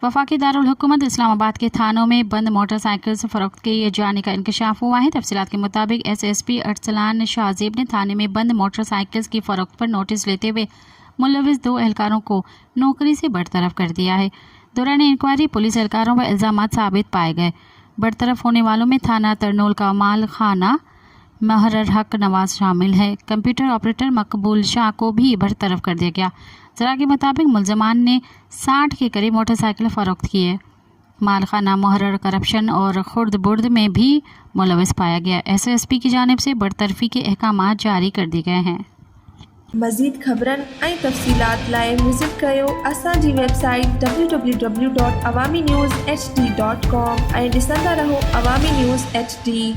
वफाकी दारुल हुकूमत इस्लामाबाद के थानों में बंद मोटरसाइकिल से फ़रोख्त किए जाने का इंकशाफ हुआ है। तफसीलात के मुताबिक SSP अरसलान शाहजेब ने थाने में बंद मोटरसाइकिल्स की फ़रोख्त पर नोटिस लेते हुए मुलविस 2 एहलकारों को नौकरी से बरतरफ कर दिया है। दौरान इंक्वायरी पुलिस एहलकारों पर इल्ज़ामात साबित पाए गए। बरतरफ होने वालों में थाना तरनोल का माल खाना महरर हक नवाज शामिल है। कंप्यूटर ऑपरेटर मकबूल शाह को भी बरतरफ कर दिया गया। जरा के मुताबिक मुलजमान ने 60 के करीब मोटरसाइकिल फ़रोख्त की है। मालखाना मुहर्रर करप्शन और खुर्द बुर्द में भी मुलविस पाया गया। SSP की जानिब से बरतरफी के अहकामात जारी कर दिए गए हैं। मज़ीद ख़बरन ऐं तफ़सीलात लाइ विज़िट कयो असांजी वेबसाइट www.awamiNewsHD.com ऐं ॾिसंदा रहो अवामी न्यूज़ HD।